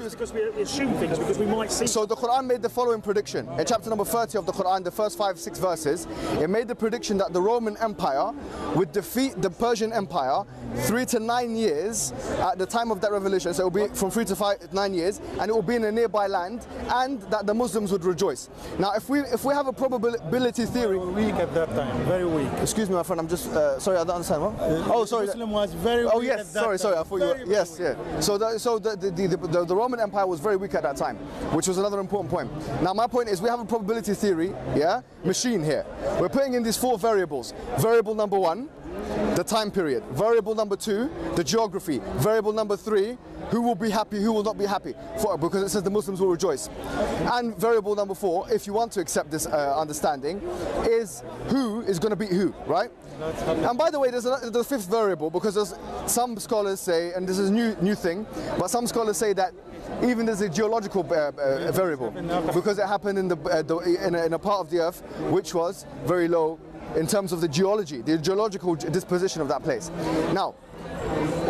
to... Because we assume things, because we might see... So the Quran made the following prediction. In chapter number 30 of the Quran, the first 5-6 verses, it made the prediction that the Roman Empire would defeat the Persian Empire 3 to 9 years at the time of that revolution. So it will be from 3 to 9 years, and it will be in a nearby land, and that the Muslims would rejoice. Now, if we have a probability theory... Weak at that time, very weak. Excuse me, my friend, I'm just... sorry, I don't understand. What? Oh, sorry. Muslim was very weak. Oh, yes, at that sorry, time. I thought you were... Yes, yeah. So the Roman Empire was very weak at that time, which was another important point. Now, my point is we have a probability theory, yeah, machine here. We're putting in these 4 variables. Variable number 1, the time period. Variable number 2, the geography. Variable number 3, who will be happy, who will not be happy, because it says the Muslims will rejoice. And variable number 4, if you want to accept this understanding, is who is going to beat who, right? And by the way, there's the 5th variable, because there's some scholars say, and this is a new thing, but some scholars say that even there's a geological variable, because it happened in a part of the earth which was very low in terms of the geology, the geological disposition of that place. Now,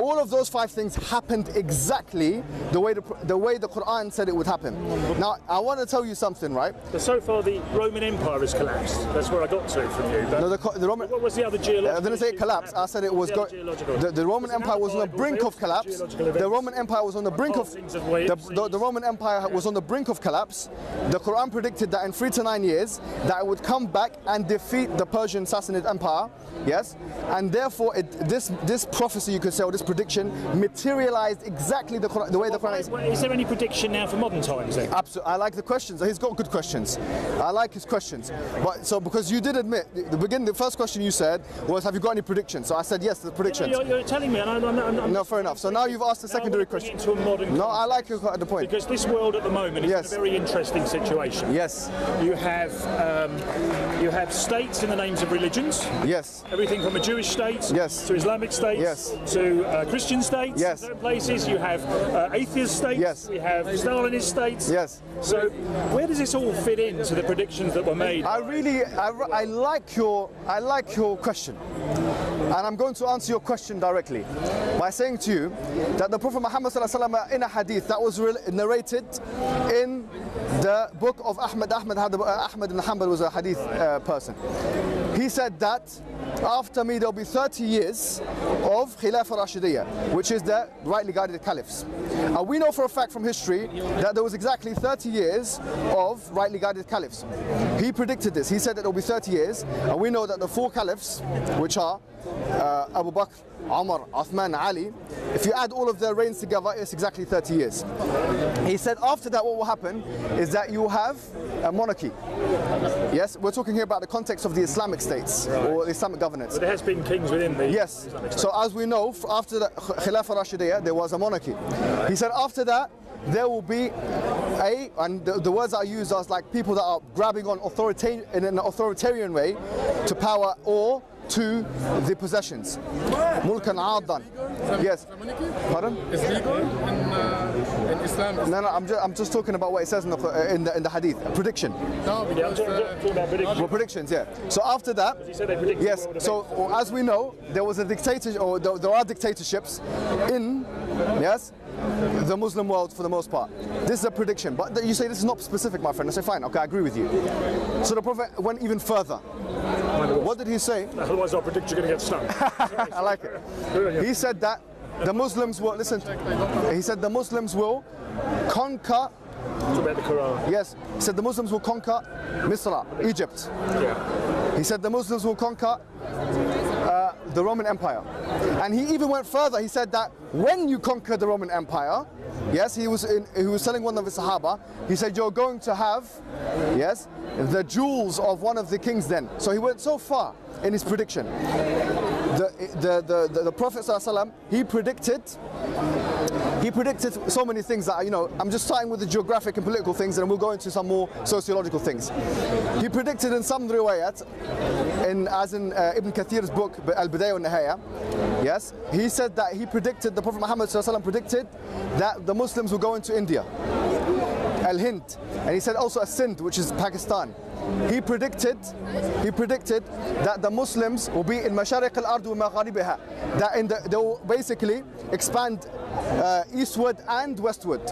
all of those 5 things happened exactly the way the Quran said it would happen. Now, I want to tell you something, right? So far, the Roman Empire has collapsed. That's where I got to from you. No, the Roman. What was the other geological? I didn't say it collapsed. I said it was. The Roman Empire was on the brink of collapse. The Roman Empire was on the brink of. The Roman Empire was on the brink of collapse. The Quran predicted that in 3 to 9 years that it would come back and defeat the Persian Sassanid Empire. Yes, and therefore this prophecy, you could say, or this prediction materialized exactly the way the Quran is. Is there any prediction now for modern times then? Absolutely. I like the questions. He's got good questions. I like his questions. But so because you did admit the first question you said was, have you got any predictions? So I said yes, the predictions. You're telling me, and I'm no, fair enough. So now you've asked the secondary question. Into a modern no, I like you at the point. Because this world at the moment is in a very interesting situation. Yes. You have states in the names of religions. Yes. Everything from a Jewish state to Islamic states to Christian states. Yes. In certain places you have atheist states. Yes. We have Stalinist states. Yes. So where does this all fit into the predictions that were made? I like your question, and I'm going to answer your question directly by saying to you that the Prophet Muhammad ﷺ in a hadith that was narrated in the book of Ahmad. Ahmad ibn Hanbal was a hadith person. He said that after me there will be 30 years of Khilafah Rashidiyya, which is the rightly guided caliphs. And we know for a fact from history that there was exactly 30 years of rightly guided caliphs. He predicted this. He said that there will be 30 years, and we know that the 4 caliphs, which are Abu Bakr, Umar, Uthman, Ali, if you add all of their reigns together, it's exactly 30 years. He said after that what will happen is that you have a monarchy. Yes, we're talking here about the context of the Islamic states or Islamic governance. But there has been kings within the Islamic states. So as we know, after the Khilafah Rashidiyya, there was a monarchy. He said after that, there will be and the words I use are like people that are grabbing on in an authoritarian way to power or to the possessions. Mulkan Addan. Yes. Pardon? Is legal in Islam? No, I'm just talking about what it says in the hadith. Prediction. No, because predictions. Predictions, yeah. So after that, yes. So as we know, there was a dictatorship, or there are dictatorships in the Muslim world for the most part. This is a prediction, but you say this is not specific, my friend. I say fine, okay, I agree with you. So the Prophet went even further. What did he say? Otherwise, I predict you're going to get stung. I like it. He said that the Muslims will He said the Muslims will conquer. Talk about the Quran. Yes. He said the Muslims will conquer Misra, Egypt. Yeah. He said the Muslims will conquer the Roman Empire. And he even went further. He said that when you conquer the Roman Empire, yes, he was telling one of the Sahaba, he said you're going to have, yes, the jewels of one of the kings then. So he went so far in his prediction. The Prophet ﷺ, he predicted so many things that, I'm just starting with the geographic and political things, and then we'll go into some more sociological things. He predicted in some riwayat, as in Ibn Kathir's book, Al-Bidayah wal-Nihaya, yes, he said that the Prophet Muhammad ﷺ predicted that the Muslims will go into India, Al-Hind, and he said also Sindh, which is Pakistan. he predicted that the Muslims will be in مشارق الأرض ومغاربها, that they will basically expand eastward and westward.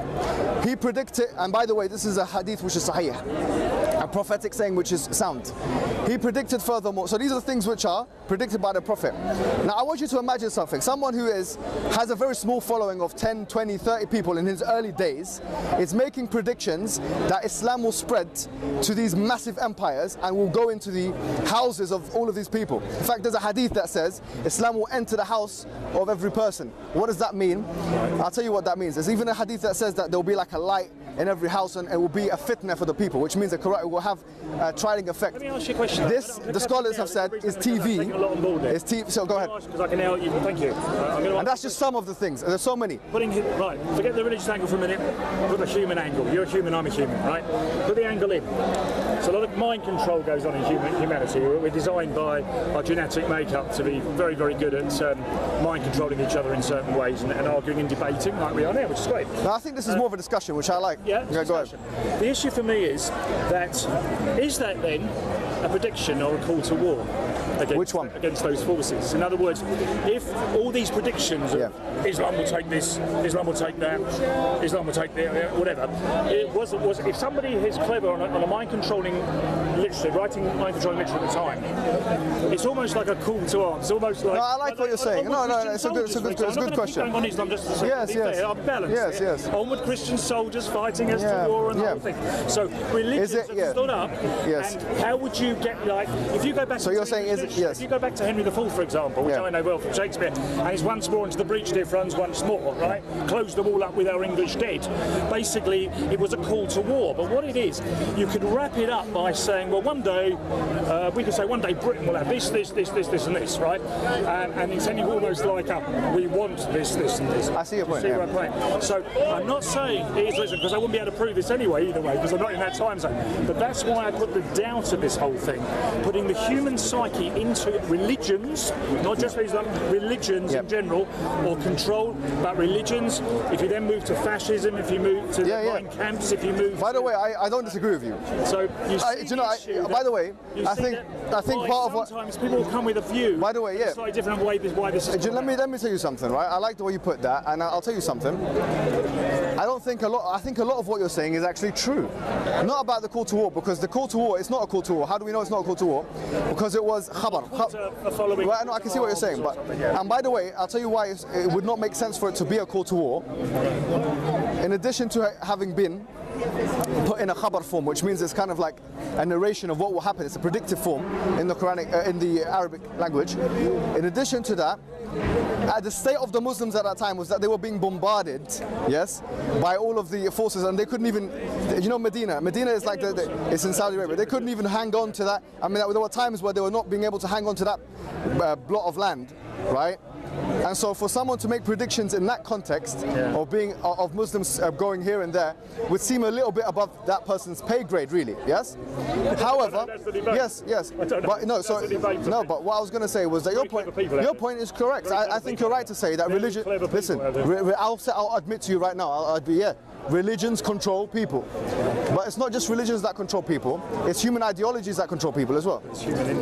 He predicted, and by the way, this is a hadith which is sahih, a prophetic saying which is sound. He predicted furthermore, so these are the things which are predicted by the Prophet. Now I want you to imagine something. Someone who has a very small following of 10, 20, 30 people in his early days is making predictions that Islam will spread to these massive empires and will go into the houses of all of these people. In fact, there's a hadith that says Islam will enter the house of every person. What does that mean? I'll tell you what that means. There's even a hadith that says that there will be like a light in every house and it will be a fitna for the people, which means that it will have a trilling effect. Let me ask you a question. This, the scholars have said, is TV. Is TV. So go ahead. Because I can help you. Thank you. And that's just some of the things. There's so many. Right, forget the religious angle for a minute. Put the human angle. You're a human, I'm a human, right? Put the angle in. So a lot of mind control goes on in humanity. We're designed by our genetic makeup to be very, very good at mind controlling each other in certain ways and arguing and debating like we are now, which is great. No, I think this is more of a discussion, which I like. Yeah, go ahead. The issue for me is that then a prediction or a call to war against those forces? In other words, if all these predictions of Islam will take this, Islam will take that, Islam will take that, whatever, if somebody is clever on a mind controlling literature, writing mind controlling literature at the time, it's almost like a call to arms. It's almost like. No, I like what you're saying. No, it's a good question. I'm on Islam just to say, I'm balanced. Yes. Onward Christian soldiers fighting as to war and the whole thing. So religions have stood up. Yes. And how would you get, like, if you go back? So you're saying if you go back to Henry IV, for example, which I know well from Shakespeare, and it's once more into the breach, dear friends, once more, right? Close the wall up with our English dead. Basically, it was a call to war. But what it is, you could wrap it up by saying, well, one day, we could say one day Britain will have this, and this, right? And it's only almost like we want this, and this. I see your point. So I'm not saying it is, listen, because I wouldn't be able to prove this anyway, either way, because I'm not in that time zone. But that's why I put the doubt of this whole thing, putting the human psyche into religions, not just Islam, religions in general, or control, but religions. If you then move to fascism, if you move to the camps, if you move. By the way, I don't disagree with you. So you see by the way, I think part of what sometimes people will come with a view. By the way, a slightly different way. Why this is. Let me tell you something, right? I like the way you put that, and I'll tell you something. I think a lot of what you're saying is actually true. Not about the call to war, because the call to war, it's not a call to war. How do we know it's not a call to war? Because it was khabar. Well, no, I can see what you're saying, but and by the way, I'll tell you why it would not make sense for it to be a call to war. In addition to having been put in a khabar form, which means it's kind of like a narration of what will happen. It's a predictive form in the Quranic, in the Arabic language. In addition to that, the state of the Muslims at that time was that they were being bombarded, by all of the forces, and they couldn't even, Medina is like it's in Saudi Arabia. They couldn't even hang on to that. I mean, there were times where they were not being able to hang on to that blot of land, right? And so for someone to make predictions in that context of Muslims going here and there would seem a little bit above that person's pay grade, really. Yes. However, yes. But but what I was going to say was that your point is correct. I think you're right to say that religion. Listen, I'll admit to you right now. Religions control people, but it's not just religions that control people, it's human ideologies that control people as well.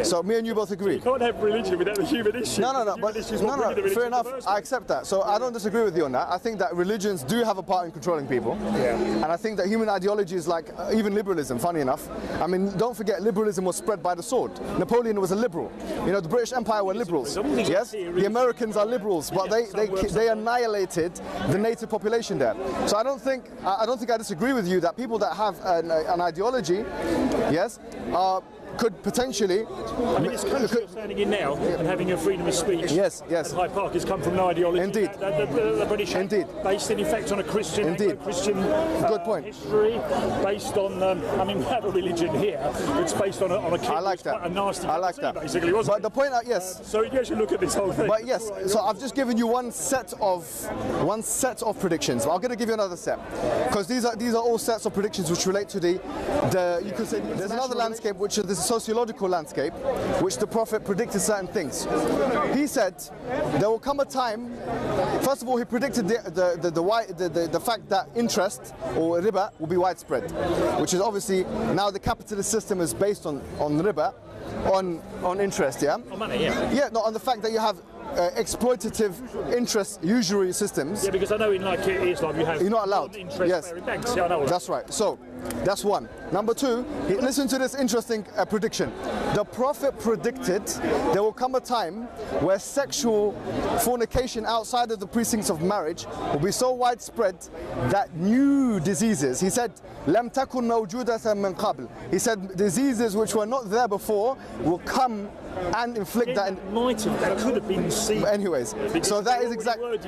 So me and you both agree. You can't have religion without the human issue. No, fair enough, I accept that. So I don't disagree with you on that. I think that religions do have a part in controlling people, and I think that human ideologies, like even liberalism, funny enough, I mean, don't forget liberalism was spread by the sword. Napoleon was a liberal. The British Empire were liberals. Yes, the Americans are liberals, but they annihilated the native population there. So I don't think I disagree with you that people that have an ideology, could potentially. I mean, this country you're standing in now and having your freedom of speech. Yes. At Hyde Park has come from an ideology. Indeed. The British. Indeed. Based in fact on a Christian. Good point. History, based on. we have a religion here. It's based on a king. I like that. Quite a nasty. I like that. Basically, wasn't but the point, so you should look at this whole thing. But yes, so I've just given you one set of predictions. But I'm going to give you another set, because these are all sets of predictions which relate to the you could say there's another landscape which is sociological landscape, which the Prophet predicted certain things. He said there will come a time. First of all, he predicted the fact that interest or riba will be widespread, which is obviously now the capitalist system is based on riba, on interest, yeah? On money, yeah. Yeah, no, on the fact that you have exploitative interest usury systems. Yeah, because I know in like Islam you have. You're not allowed. Yes. Banks. Yeah, I know. That's right. So that's one. Number two, listen to this interesting prediction. The Prophet predicted there will come a time where sexual fornication outside of the precincts of marriage will be so widespread that new diseases, he said, لم تكن موجودة من قبل. He said diseases which were not there before will come and inflict that. That could have been seen. Anyways, so that is exactly.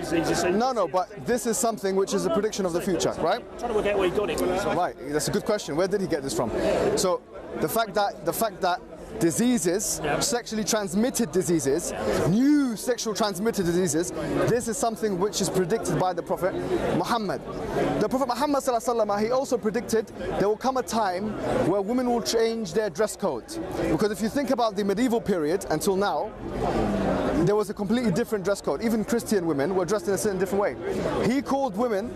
No, but this is something which is a prediction of the future, right? I'm trying to work out where he got it. Right, that's a good question. Where did he get this from? So the fact that diseases, sexually transmitted diseases, new sexual transmitted diseases, this is something which is predicted by the Prophet Muhammad. The Prophet Muhammad ﷺ, he also predicted there will come a time where women will change their dress code. Because if you think about the medieval period until now, there was a completely different dress code. Even Christian women were dressed in a certain different way. He called women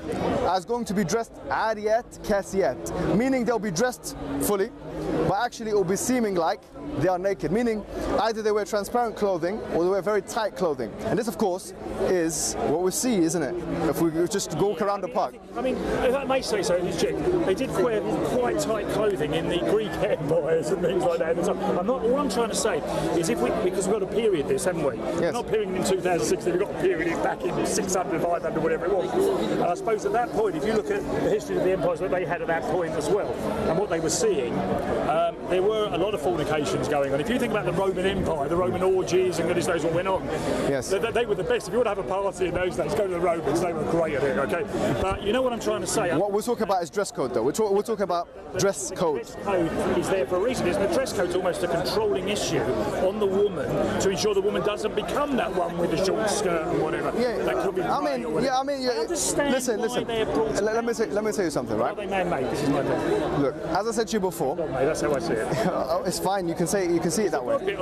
as going to be dressed ariyat kasiyat, meaning they'll be dressed fully, but actually it will be seeming like they are naked, meaning either they wear transparent clothing or they wear very tight clothing. And this, of course, is what we see, isn't it? If we just walk around the park. I mean, if I may say so, they did wear quite tight clothing in the Greek empires and things like that. All I'm trying to say is because we've got a period this, haven't we? Yes. We're not period in 2016, we've got a period back in 600, 500, whatever it was. And I suppose at that point, if you look at the history of the empires that they had at that point as well, and what they were seeing, there were a lot of fornications going on. If you think about the Roman Empire, the Roman orgies and goodness knows what went on, yes, they were the best. If you want to have a party in those days, go to the Romans, they were great at it, okay? But you know what I'm trying to say? What we're talking about is dress code, though. We're talking about dress code. The dress code is there for a reason. The dress code is almost a controlling issue on the woman to ensure the woman doesn't become that one with the short skirt and whatever. Yeah, that could be I understand. Listen. Let me tell you something, right? Are they man-made? This is my point. Look, as I said to you before, that's how I see it. It's fine. You can see it that way.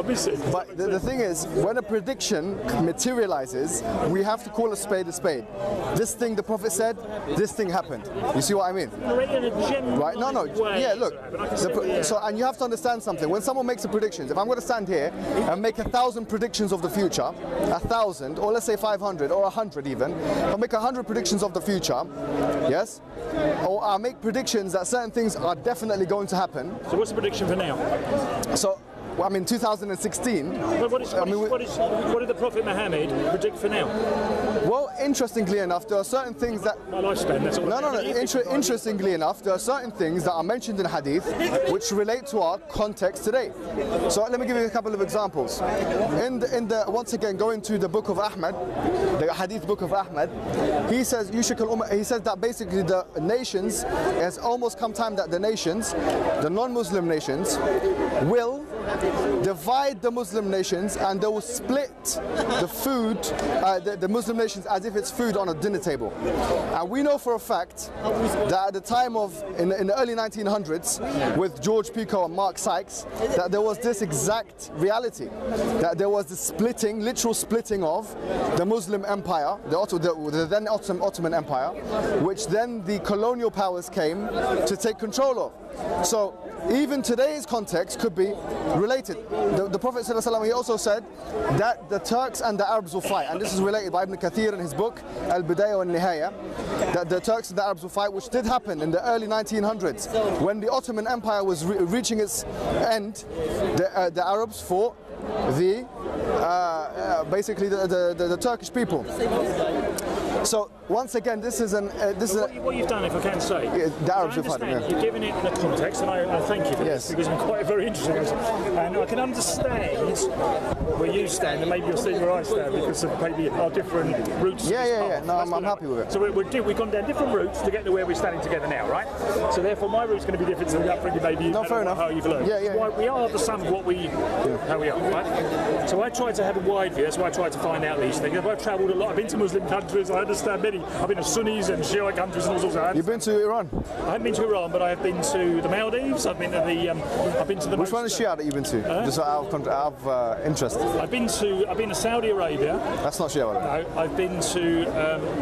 But the thing is, when a prediction materializes, we have to call a spade a spade. This thing the Prophet said, this thing happened. You see what I mean? Right? No. Yeah, look. So, and you have to understand something. When someone makes a prediction, if I'm going to stand here and make 1,000 predictions of the future, 1,000, or let's say 500, or 100 even, I'll make 100 predictions of the future, yes? Or I'll make predictions that certain things are definitely going to happen. So what's the prediction for now? So, well, I mean, 2016. What did the Prophet Muhammad predict for now? Well, interestingly enough, there are certain things that. My lifespan. That's all. No. Interestingly enough, there are certain things that are mentioned in Hadith which relate to our context today. So let me give you a couple of examples. Once again, going to the book of Ahmad, the Hadith book of Ahmad, he says that basically the nations, it has almost come time that the nations, the non-Muslim nations, will divide the Muslim nations and they will split the food, the Muslim nations as if it's food on a dinner table. And we know for a fact that at the time in the early 1900s with George Picot and Mark Sykes, that there was this exact reality, that there was the literal splitting of the Muslim empire, the then Ottoman Empire, which then the colonial powers came to take control of. So even today's context could be related. The Prophet ﷺ, he also said that the Turks and the Arabs will fight, and this is related by Ibn Kathir in his book Al-Bidayah wal-Nihaya, that the Turks and the Arabs will fight, which did happen in the early 1900s when the Ottoman Empire was reaching its end. The Arabs fought basically the Turkish people. So once again, this is what you've done, if I can say. Yeah, the Arabs have had it. You've given it in a context, and I thank you for this because it's quite very interesting. And I can understand where you stand, and maybe you'll see where I stand because of maybe our different routes. Yeah. No, I'm happy with it. So we've gone down different routes to get to where we're standing together now, right? So therefore, my route's going to be different to the upbringing maybe. No, fair enough. How you've learned. Yeah. Why we are the sum of how we are, right? So I try to have a wide view. That's why I try to find out these things. I've travelled a lot. I've been to Muslim countries. I understand many I've been to Sunnis and Shiite countries and all sorts of. You've been to Iran? I haven't been to Iran, but I have been to the Maldives. I've been to the. Which one is Shia that you've been to? Just out of interest. I've been to Saudi Arabia. That's not Shia. No, I've been to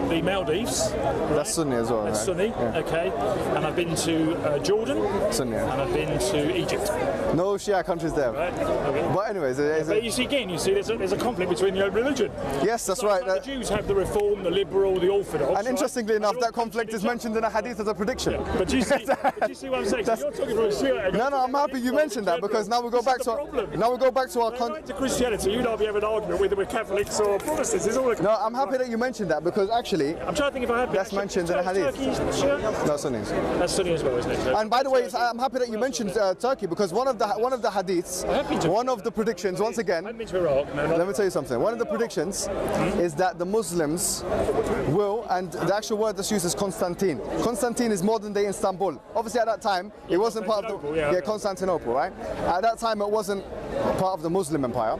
the Maldives. Right? That's Sunni as well. That's right? Sunni. Yeah. Okay. And I've been to Jordan. Sunni. And I've been to Egypt. No Shia countries there. Right. Okay. But anyways, but you see there's a conflict between the religion. Yes, that's right. The Jews have the Reform, the Liberal, the Orthodox. And interestingly enough, that conflict is mentioned in a hadith as a prediction. Yeah. But do you see what I'm saying? So you're talking from a Shia. No, I'm happy you mentioned that because now we go back to our to Christianity. You'd not be having an argument whether we're Catholics or Protestants. No, I'm happy that you mentioned that because actually I'm trying to think if I have. That's mentioned in a hadith. No, Sunnis. That's Sunni as well, isn't it? And by the way, I'm happy that you mentioned Turkey because one of the hadiths, one of the predictions, once again. I've been to Iraq. Let me tell you something. One of the predictions is that the Muslims will, and the actual word that's used is Constantine. Constantine is modern day Istanbul. Obviously, at that time, it wasn't part of the Constantinople, right? At that time, it wasn't part of the Muslim empire,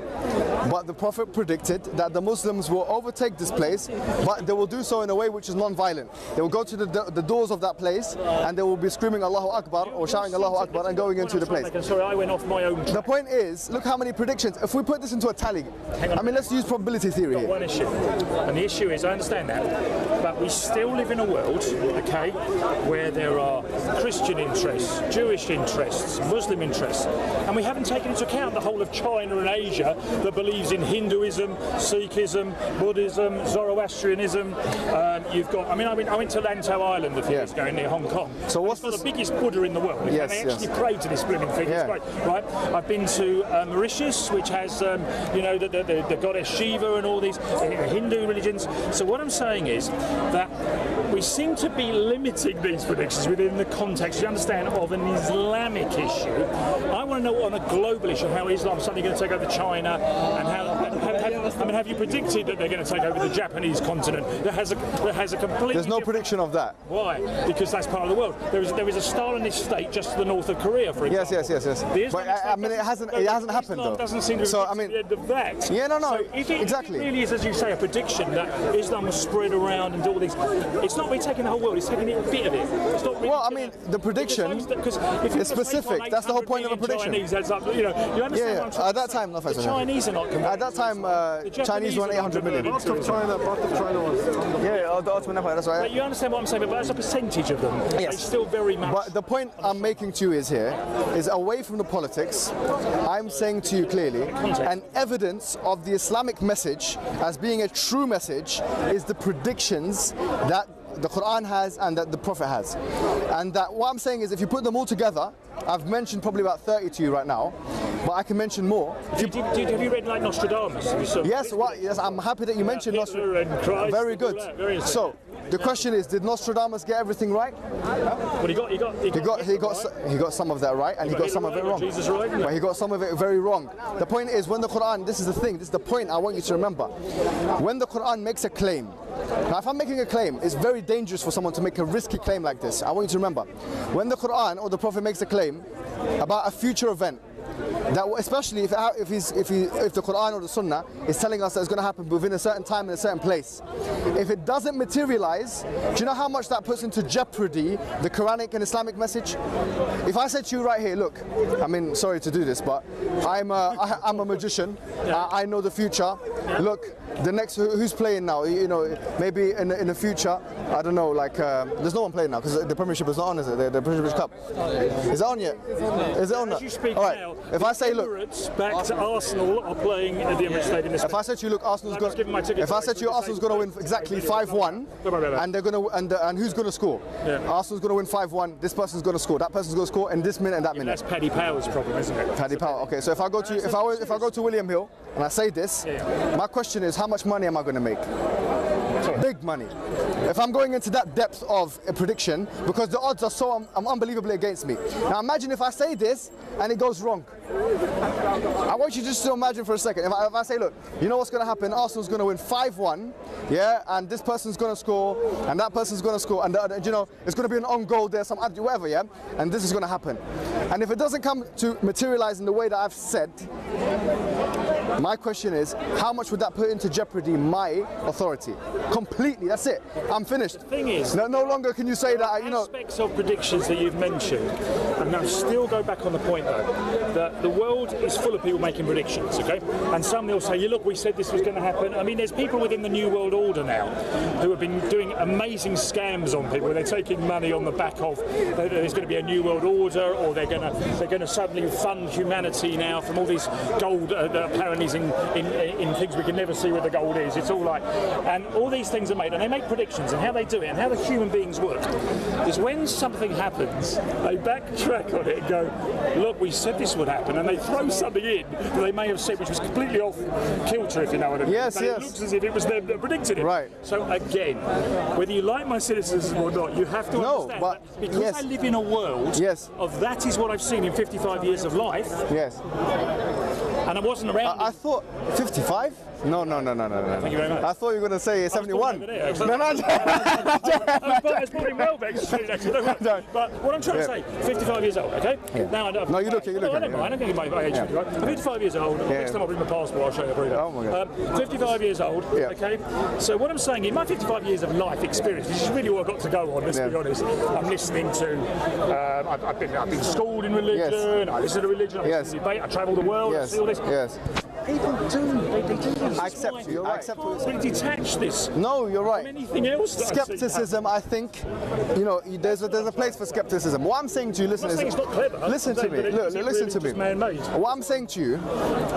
but the Prophet predicted that the Muslims will overtake this place, but they will do so in a way which is non-violent. They will go to the doors of that place and they will be screaming Allahu Akbar or shouting Allahu Akbar and going into the place. Sorry, I went off my own track. The point is, look how many predictions. If we put this into a tally, I mean, let's use probability theory here. One issue, and the issue is, I understand that, but we still live in a world, okay, where there are Christian interests, Jewish interests, Muslim interests, and we haven't taken into account the whole of China and Asia that believes in Hinduism, Sikhism, Buddhism, Zoroastrianism. You've got, I mean, I went to Lantau Island a few years ago near Hong Kong. So what's the biggest Buddha in the world? Yes, and they actually pray to this blooming thing. Yeah. It's great, right? I've been to Mauritius, which has, the goddess Shiva and all these Hindu religions. So what I'm saying is that we seem to be limiting these predictions within the context, you understand, of an Islamic issue. I want to know on a global issue how Islam is suddenly going to take over China, and have you predicted that they're going to take over the Japanese continent? That has a completely. There's no prediction of that. Why? Because that's part of the world. There is a Stalinist state just to the north of Korea, for example. Yes. But I mean, it hasn't happened though. Doesn't seem to be the end of that. Yeah, no. So if exactly. It really is, as you say, a prediction that Islam will spread around and do all these. It's not really taking the whole world. It's taking a bit of it. It's not really. Well, I mean, the prediction is specific. That's the whole point of a prediction. Chinese, that's up, you understand what I'm trying at that time, the Chinese are not. At that time, Chinese were 800 million. Part of China was. The Ottoman Empire. That's right. But you understand what I'm saying? But as a percentage of them, they're still very much. But the point I'm making to you is away from the politics. I'm saying to you clearly, an evidence of the Islamic message as being a true message is the predictions that the Quran has and that the Prophet has. And that what I'm saying is if you put them all together, I've mentioned probably about 30 to you right now, but I can mention more. Have you read like Nostradamus? Yes, I'm happy that you mentioned Nostradamus. Very good. So the question is, did Nostradamus get everything right? Well, he got some of that right, and he got some of it wrong. Jesus right? But he got some of it very wrong. The point is, when the Quran, this is the thing, this is the point I want you to remember. When the Quran makes a claim, now if I'm making a claim, it's very dangerous for someone to make a risky claim like this. I want you to remember, when the Quran or the Prophet makes a claim about a future event, that especially if the Quran or the Sunnah is telling us that it's going to happen within a certain time in a certain place, if it doesn't materialize, do you know how much that puts into jeopardy the Quranic and Islamic message? If I said to you right here, look, I mean, sorry to do this, but I'm a magician. I know the future. Look, the next who's playing now? Maybe in the future, I don't know. Like there's no one playing now because the Premiership is not on, is it? The Premiership Cup is it on yet? Is it on? As you speak all right. now, if I say, look, back to Arsenal are playing at the Emirates Stadium. If I said to you, look, Arsenal's going. If I said to you, Arsenal's going to win exactly 5-1, and they're going to and who's going to score? Yeah. Arsenal's going to win 5-1. This person's going to score. That person's going to score in this minute and that minute. That's Paddy Power's problem, isn't it? Paddy Power. Okay, so if I go to William Hill and I say this, my question is, how much money am I going to make? Big money. If I'm going into that depth of a prediction, because the odds are so unbelievably against me. Now imagine if I say this and it goes wrong. I want you just to imagine for a second. If I say, look, you know what's going to happen? Arsenal's going to win 5-1, yeah, and this person's going to score, and that person's going to score, and it's going to be an own goal there, whatever, yeah, and this is going to happen. And if it doesn't come to materialize in the way that I've said, My question is, how much would that put into jeopardy my authority? Completely, that's it. I'm finished. The thing is, no longer can you say that, you know. Aspects of predictions that you've mentioned, and I'll still go back on the point though, that the world is full of people making predictions, okay? And some they'll say, yeah, look, we said this was going to happen. I mean, there's people within the New World Order now who have been doing amazing scams on people. They're taking money on the back of there's going to be a New World Order, or they're going to suddenly fund humanity now from all this gold that apparently is in things we can never see where the gold is. It's all like, and all these things are made, and they make predictions, and how they do it, and how the human beings work is when something happens, they backtrack on it and go, look, we said this would happen, and they throw something in that they may have said which was completely off kilter, if you know what I mean. Yes, but yes. It looks as if it was them that predicted it. Right. So again, whether you like my cynicism or not, you have to understand that because I live in a world of that is what I've seen in 55 years of life. Yes. And I wasn't around. I thought 55? No. Thank you very much. I thought you were going to say 71. No. It's probably well back street, actually. But what I'm trying to say, 55 years old, okay? Yeah. Now I know. No, you look it. I don't mind. I'm going to give my age. Right? I'm 55 years old. Next time I'll bring my passport, I'll show you a breeder. Oh my God. 55 years old, okay? So what I'm saying, in my 55 years of life experience, this is really what I've got to go on, let's be honest. I'm listening to, I've been schooled in religion, I listen to religion, I listen to debate, I travel the world, I see all this. Yes. People do. They do this. I accept you. You're right. I can't really detach this. No, you're right. From anything else that skepticism, I think, you know, there's a place for skepticism. What I'm saying to you, listen, it's not clever. Listen to me. Look, listen to me. Man-made. What I'm saying to you,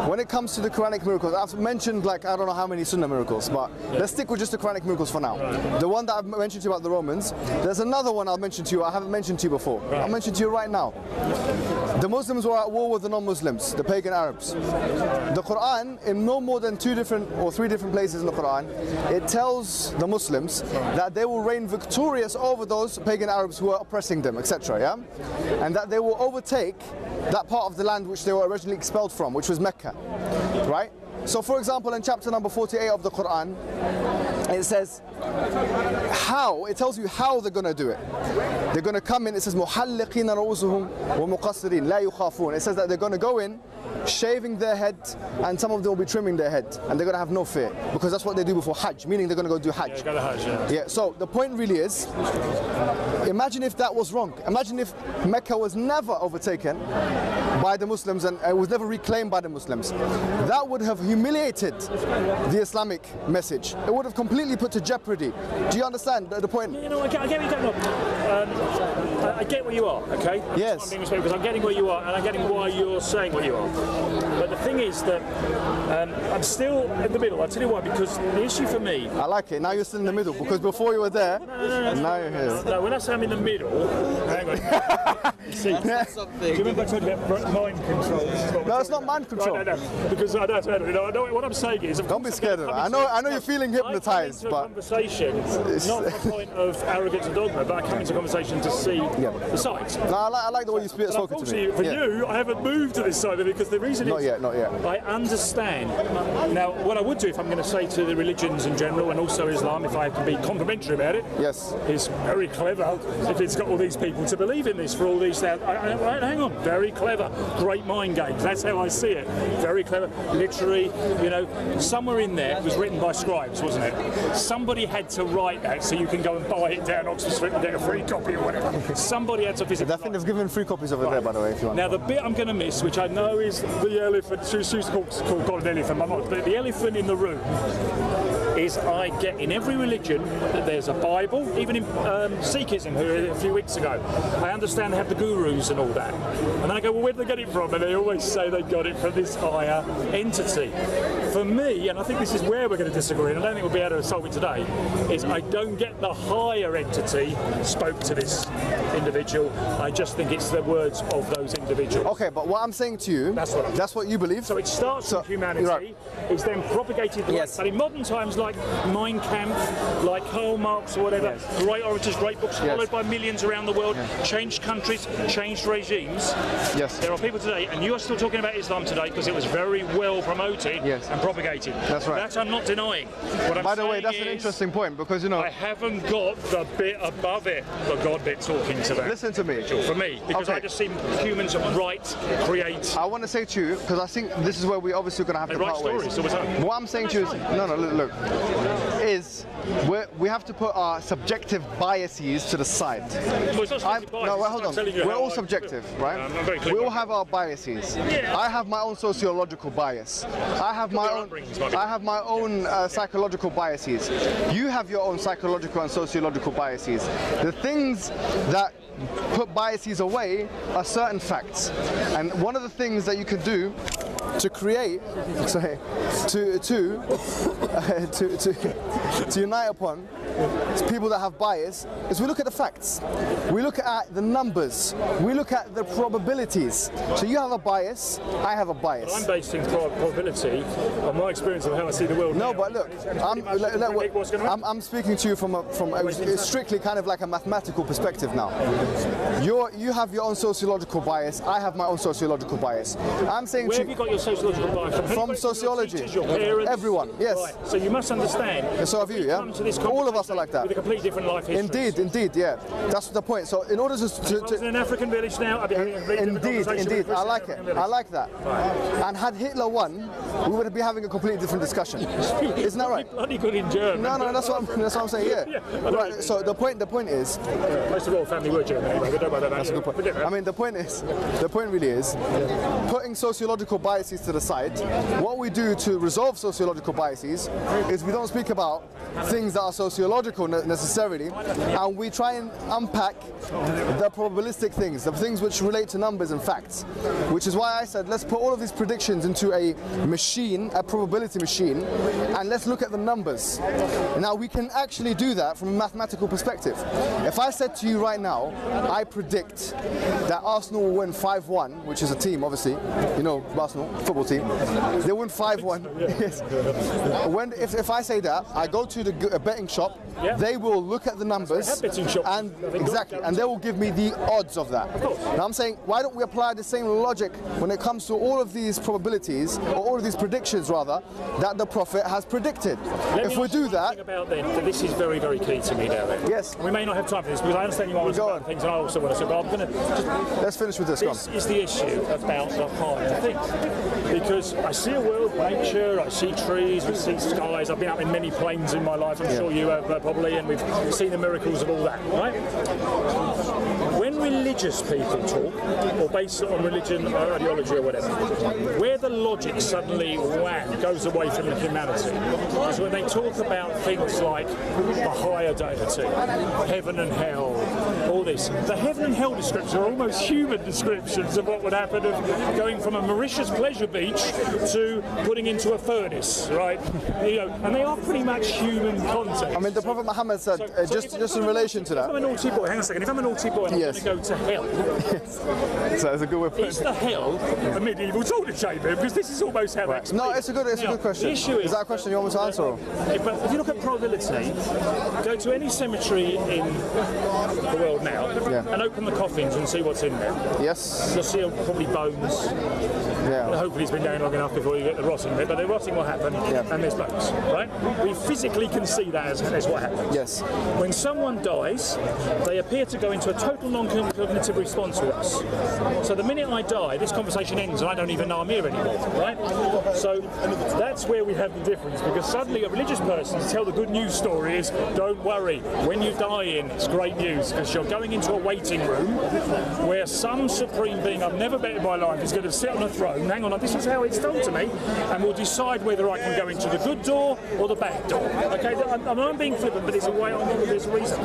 when it comes to the Quranic miracles, I've mentioned like I don't know how many Sunnah miracles, but let's stick with just the Quranic miracles for now. Right. The one that I've mentioned to you about the Romans, there's another one I'll mention to you. I haven't mentioned to you before. Right. I'll mention to you right now. The Muslims were at war with the non-Muslims, the pagan Arabs. The Quran, in no more than 2 different or 3 different places in the Quran, it tells the Muslims that they will reign victorious over those pagan Arabs who are oppressing them, etc. Yeah, and that they will overtake that part of the land which they were originally expelled from, which was Mecca, right? So, for example, in chapter number 48 of the Quran, it says how. It tells you how they're going to do it. They're going to come in. It says محلقين رؤوسهم ومقصرين لا يخافون. It says that they're going to go in, shaving their head, and some of them will be trimming their head, and they're going to have no fear because that's what they do before Hajj. Meaning they're going to go do Hajj. Go to Hajj. Yeah. So the point really is, imagine if that was wrong. Imagine if Mecca was never overtaken by the Muslims and it was never reclaimed by the Muslims. That would have humiliated the Islamic message. It would have completely put to jeopardy. Do you understand the point? You know, I get where you're going. I get where you are, okay? Yes. I'm being respectful because I'm getting where you are and I'm getting why you're saying what you are. But the thing is that I'm still in the middle. I'll tell you why, because the issue for me... I like it. Now you're still in the middle because before you were there, now you're here. No, when I say I'm in the middle, hang on. See, do you remember I told you about mind control? No, it's not mind control. Right, no. Because I know what I'm saying is... Don't be scared of it. I know you're feeling hypnotised, but... conversation, not from a point of arrogance and dogma, but I come into conversation to see the sides. No, I like the way you spoken to me. Unfortunately for you, I haven't moved to this side of it because the reason not yet. I understand. Now, what I would do if I'm going to say to the religions in general and also Islam, if I can be complimentary about it, is very clever if it's got all these people to believe in this for all these thousands. Hang on, very clever, great mind games. That's how I see it. Very clever, literary. You know, somewhere in there it was written by scribes, wasn't it? Somebody had to write that so you can go and buy it down Oxford Street and get a free copy or whatever. Somebody had to visit. I think they've given free copies over there, by the way, if you want. Now, the bit I'm going to miss, which I know is the elephant, she used to call it an elephant, but the elephant in the room is I get in every religion that there's a Bible, even in Sikhism, who a few weeks ago, I understand they have the gurus and all that. And then I go, well, where did they get it from? And they always say they got it from this higher entity. For me, and I think this is where we're going to disagree, and I don't think we'll be able to solve it today, is I don't get the higher entity spoke to this individual. I just think it's the words of those individuals. Okay, but what I'm saying to you, that's what you believe. So it starts with humanity, is then propagated, but in modern times, like Mein Kampf, like Karl Marx or whatever, great orators, great books, followed by millions around the world, changed countries, changed regimes. Yes. There are people today, and you are still talking about Islam today because it was very well promoted and propagated. That's right. That I'm not denying. What I'm By the way, saying that's an interesting point because, you know, I haven't got the bit above it, the God bit talking to that. listen to me. For me, because I just see humans write, create. I want to say to you, because I think this is where we're obviously going to have to part ways. Stories all the time. What I'm saying to you is, no, look, is we have to put our subjective biases to the side. Well, it's not subjective bias, no, hold on. We're all subjective, right? I'm very clear We all have our biases. Yeah. I have my own sociological bias. I have my own psychological biases. You have your own psychological and sociological biases. The things that put biases away are certain facts. And one of the things that you can do to create, to unite upon people that have bias is we look at the facts. We look at the numbers. We look at the probabilities. So you have a bias, I have a bias. I'm basing probability on my experience of how I see the world. No, now. but look, I'm speaking to you from strictly kind of like a mathematical perspective now. You have your own sociological bias, I have my own sociological bias. I'm saying where have you got your sociological bias from? From sociology. Your teachers, your parents? Everyone, yes. Right. So you must understand. And so have you, yeah? All of us are like that. With a completely different life history. Indeed, yeah. That's the point. So in order to I was in an African village now, I'd be having a indeed, I like it. I like that. Right. And had Hitler won, we would be having a completely different discussion. Isn't that right? Bloody good in German. No, that's what I'm saying. Yeah. Right. So the point is. Most of the royal family were German. Anyway, but don't worry about that. That's a good point. I mean, the point really is, putting sociological biases to the side. What we do to resolve sociological biases is we don't speak about things that are sociological necessarily, and we try and unpack the probabilistic things, the things which relate to numbers and facts, which is why I said let's put all of these predictions into a machine, a probability machine, and let's look at the numbers. Now we can actually do that from a mathematical perspective. If I said to you right now, I predict that Arsenal will win 5-1, which is a team obviously, you know, Arsenal, football team, they win 5-1. Yes. If I say that, I go to the betting shop, they will look at the numbers and exactly, and they will give me the odds of that. Now I'm saying, why don't we apply the same logic when it comes to all of these probabilities, or all of these predictions rather, that the Prophet has predicted? If we do that, about this is very, very key to me now. Yes. We may not have time for this because I understand you always about things, and I also want to say, but I'm going to let's finish with this. This is the issue about the hard thing, because I see a world, nature, I see trees, we see skies. I've been up in many planes in my life. I'm sure you have probably, and we've seen the miracles of all that, right? When religious people talk, or based on religion or ideology or whatever, where the logic suddenly goes away from the humanity is when they talk about things like the higher deity, heaven and hell, all this. The heaven and hell descriptions are almost human descriptions of what would happen of going from a Mauritius pleasure beach to putting into a furnace, right? You know, and they are pretty much human concepts. I mean, the Prophet Muhammad said, just in relation to that. If I'm a naughty boy, hang on a second, if I'm a naughty boy, I'm going to go to hell. So that's a good way of putting it. Is the hell a medieval torture chamber? Because this is almost how that's No, it's a good question. The issue is that a question you want me to answer? Or? If you look at probability, go to any cemetery in the world now and open the coffins and see what's in there. Yes. You'll see probably bones. Yeah. Hopefully it's been down long enough before you get the rotting bit, but the rotting will happen and there's bones, right? We physically can see that as what happens. Yes. When someone dies, they appear to go into a total non-cognitive response with us. So the minute I die, this conversation ends and I don't even know I'm here anymore, right? So that's where we have the difference, because suddenly a religious person to tell the good news story is, don't worry, when you die in, it's great news, because you're going into a waiting room where some supreme being I've never met in my life is going to sit on a throne. Hang on, this is how it's told to me, and we'll decide whether I can go into the good door or the bad door. Okay, I'm being flippant, but there's a way on it, there's a reason.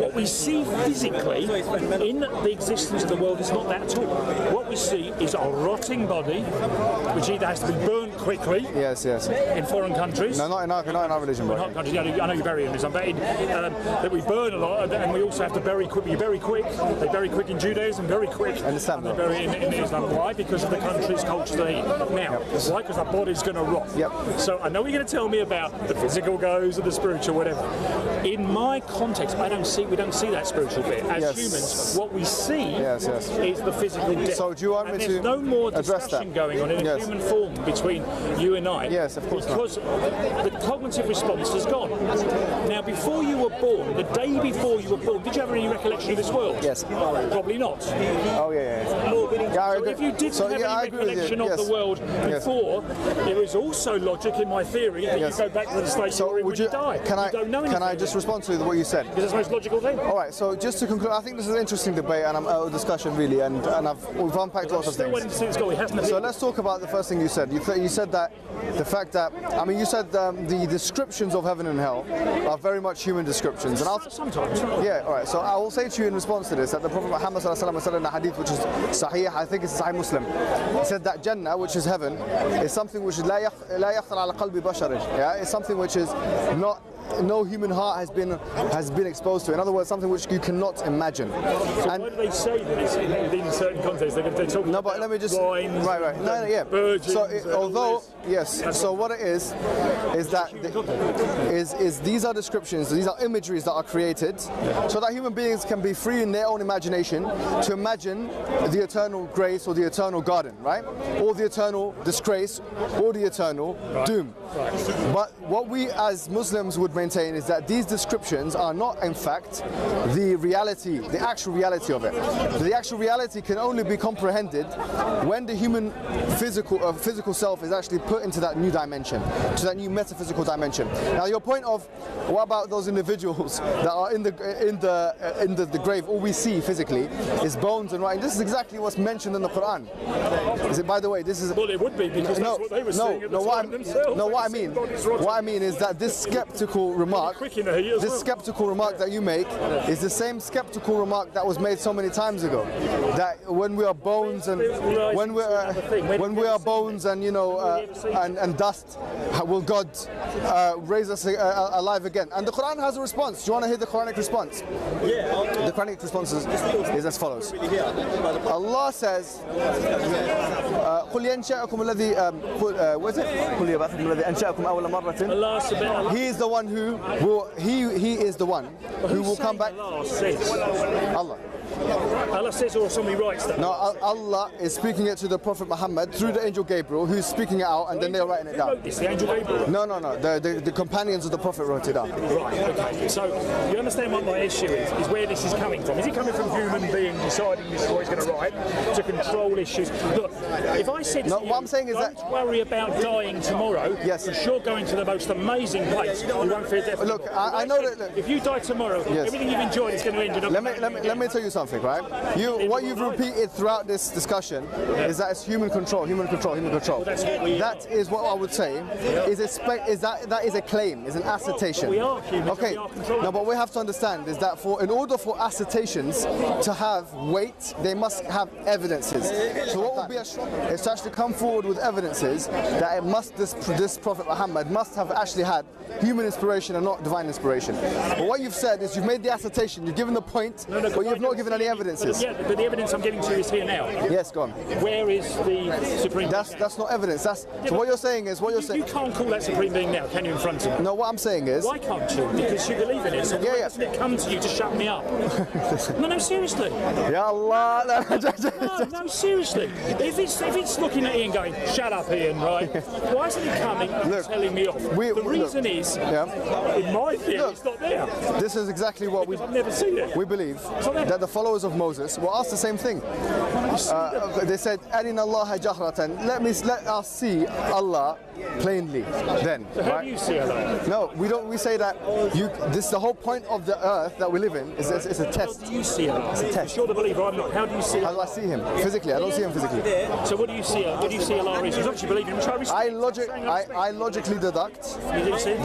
What we see physically in the existence of the world is not that at all. What we see is a rotting body, which either has to be burnt quickly. Yes. In foreign countries. No, not in our religion. In hot countries. Yeah, I know you're very in Islam, but that we burn a lot, and we also have to bury quick. You're very quick. They're very quick in Judaism, very quick. Understand that. Bury in Islam. Why? Because of the country's culture they eat. Now, why? Because our body's going to rot. Yep. So I know you're going to tell me about the physical goes and the spiritual, whatever. In my context, we don't see that spiritual bit. as humans, what we see is the physical death. So do you want me to there's no more address discussion that? going on in a human form between you and I. Yes, of course because the cognitive response has gone. Now, before you were born, the day before you were born, did you have any recollection of this world? Yes. Probably not. Oh, yeah. So if you didn't have any recollection of the world before, it was also logic in my theory that you go back to the state you were in when you die. Can I just respond to what you said? Because it's the most logical thing. All right, so just to conclude, I think this is an interesting debate and a discussion really, and we've unpacked lots of things. So let's talk about the first thing you said. You said that the fact that, I mean, you said the descriptions of heaven and hell are very much human descriptions. And sometimes. Yeah, all right. So I will say to you in response to this that the Prophet Muhammad said in a hadith which is Sahih, I think it's Sahih Muslim. He said that Jannah, which is heaven, is something which is لا يخطر على قلب بشر. Yeah, it's something which is not. No human heart has been exposed to. In other words, something which you cannot imagine. So and why do they say that it's within certain contexts? They're talking about let me just wines, right. No, virgins, so although yes, so what it is that is these are descriptions, these are imageries that are created, so that human beings can be free in their own imagination to imagine the eternal grace or the eternal garden, right? Or the eternal disgrace or the eternal doom. Right. But what we as Muslims would maintain is that these descriptions are not in fact the reality, the actual reality of it. The actual reality can only be comprehended when the human physical self is actually put into that new dimension, to that new metaphysical dimension. Now your point of what about those individuals that are in the grave, all we see physically is bones and writing. This is exactly what's mentioned in the Quran. Is it, by the way, this is well, it would be because that's what they were seeing at the time themselves. No, what I mean is that this skeptical remark that you make is the same skeptical remark that was made so many times ago. That when we are bones and when we are bones and and dust, will God raise us alive again? And the Quran has a response. Do you want to hear the Quranic response? Yeah. The Quranic response is as follows. Allah says, قل ينشأكم الذي what is it? قل يبعثكم الذي أنشأكم أول مرة. He is the one who will. He is the one who will come back. Allah. Allah says, or somebody writes that. No, Allah is speaking it to the Prophet Muhammad through the angel Gabriel, who's speaking it out, and then they're writing it down. It's the angel Gabriel? No. The companions of the Prophet wrote it down. Right, okay. So, you understand what my issue is where this is coming from. Is it coming from human beings deciding this is what he's going to write to control issues? Look, if I said to you, what I'm saying is don't worry about dying tomorrow, yes, you're going to the most amazing place. You won't fear death. Look, I know that. Look, if you die tomorrow, everything you've enjoyed is going to end. Let me tell you something, right? What you've repeated throughout this discussion is that it's human control. Well, that is what I would say that is a claim, is an assertion. We are human. Okay. No, but we have to understand is that in order for assertions to have weight, they must have evidences. So what would be is to actually come forward with evidences that this Prophet Muhammad must have actually had human inspiration and not divine inspiration. But what you've said is you've made the assertion, you've given the point, but you've not given any evidences. But the evidence I'm giving to you is here now. Yes, go on. Where is the Supreme Being? That's not evidence. So what you're saying is You can't call that Supreme Being now, can you, in front of me? No, what I'm saying is... Why can't you? Because you believe in it. So why doesn't it come to you to shut me up? No, seriously. Ya Allah. No, seriously. If it's looking at Ian going, shut up, Ian, right? Why isn't it coming and telling me off? The reason is, in my theory, it's not there. This is exactly what I've never seen it. We believe that the followers of Moses were asked the same thing. They said, "Arina Allah jahratan." Let us see Allah plainly. Then, so how do you see Allah? No, we don't. We say that this the whole point of the earth that we live in is it's a test. How do you see Allah? It's a test. You're the believer. I'm not. How do you see Allah? How do I see him physically? I don't see him physically. So what do you see? What do you see Allah is? Because obviously you believe in him. I logically deduct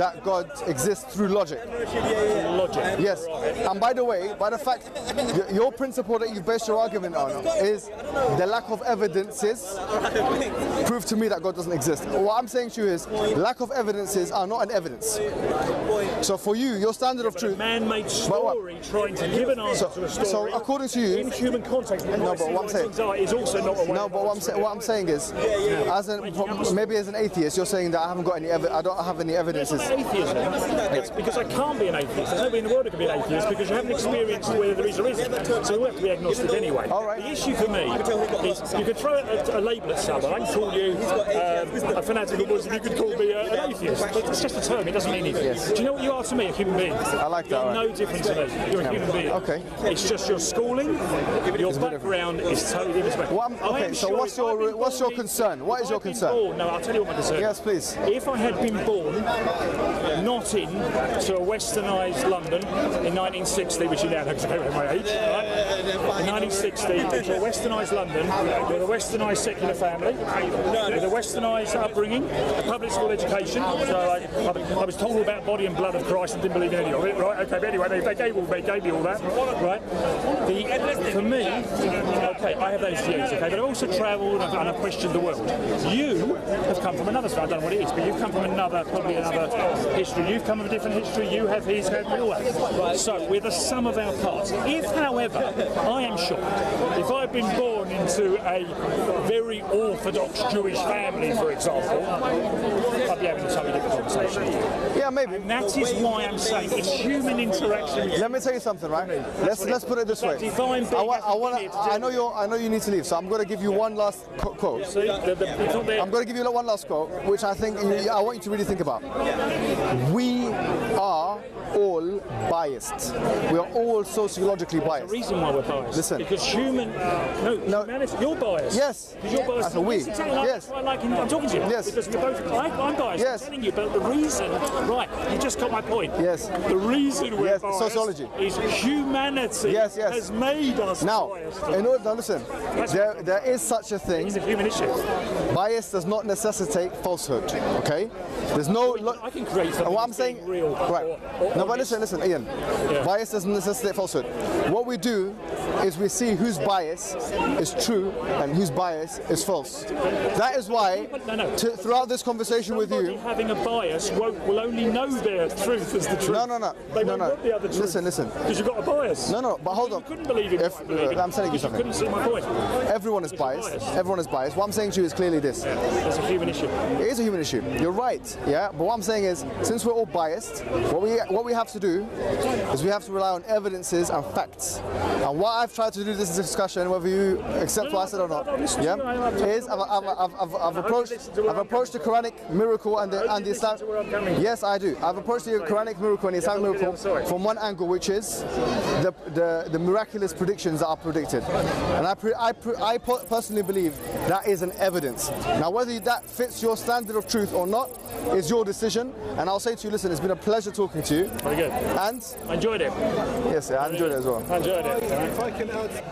that God exists through logic. Logic. Yes. And by the way, by the fact your principle that you've based your argument on is the lack of evidences prove to me that God doesn't exist. What I'm saying to you is lack of evidences are not an evidence. So for you, your standard of truth, a man-made story trying to give an answer to a story. So according to you, in human context, no, but what I'm saying is also not a way. No, but what I'm saying is, maybe as an atheist, you're saying that I haven't got any I don't have any evidences. It's not atheism. It's because I can't be an atheist. There's nobody in the world who can be an atheist because you haven't experienced whether there is or isn't. So we have to be agnostic anyway. All right. The issue for me is you could throw a label at someone. I can call you a fanatical Muslim. You could call me an atheist. But it's just a term. It doesn't mean anything. Yes. Do you know what you are to me, a human being? I like that. You're no different to me. You're a human being. Okay. It's just your schooling, your background is totally different. Okay. So what's your concern? What is your concern? No, I'll tell you what my concern is. Yes, please. If I had been born not into a westernised London in 1960, which you now know because I came with my age, right? In 1960, into a westernised London with a westernised secular family, with a westernised upbringing, a public school education. So I was told all about body and blood of Christ and didn't believe in any of it, right? Okay, but anyway, they gave me all that, right? For me, okay, I have those views, okay, but I've also travelled and I've questioned the world. You have come from another story, I don't know what it is, but you've come from probably another history. You've come from a different history, you have his, we all have. So we're the sum of our parts. If, however, I am shocked, if I've been born into a very orthodox Jewish family, for example, I'd be having a totally different conversation. Yeah, maybe. And that is why I'm saying it's human interaction. Let me tell you something, right? Let's put it this way. I know you need to leave, so I'm going to give you one last quote. See, I'm going to give you one last quote, which I think I want you to really think about. We are all biased. We are all sociologically biased. The reason why we're biased. Listen. Because humanity, you're biased. Yes. Because you're biased. That's a we. Exactly Yes. I'm talking to you. Yes. Because we're both. I'm biased. Yes. I'm telling you. But the reason, right? You just got my point. Yes. The reason we're biased sociology is humanity has made us biased. Now listen. There is such a thing. It's a human issue. Bias does not necessitate falsehood. Okay. There's no. I can create something. What I'm saying. Real. Right. No, but listen, Ian. Yeah. Bias doesn't necessitate falsehood. What we do is we see whose bias is true and whose bias is false. That is why, throughout this conversation with you, having a bias will only know their truth as the truth. No. They won't want the other truth. Listen. Because you've got a bias. No, but hold on. You couldn't believe it. I'm telling you something. You couldn't see my point. Everyone is biased. Everyone is biased. What I'm saying to you is clearly this. It's a human issue. It is a human issue. You're right. Yeah. But what I'm saying is, since we're all biased, what we have to do is we have to rely on evidences and facts. And what I've tried to do in this discussion, whether you accept what I said or not, is I've approached the Quranic miracle and the Islam. Yes, I do. I've approached the Quranic miracle and the Islamic miracle from one angle, which is the miraculous predictions that are predicted. And I personally believe that is an evidence. Now, whether that fits your standard of truth or not is your decision. And I'll say to you, listen, it's been a pleasure talking to you. Very good. And I enjoyed it. Yes, I enjoyed it as well. I enjoyed it. If I can add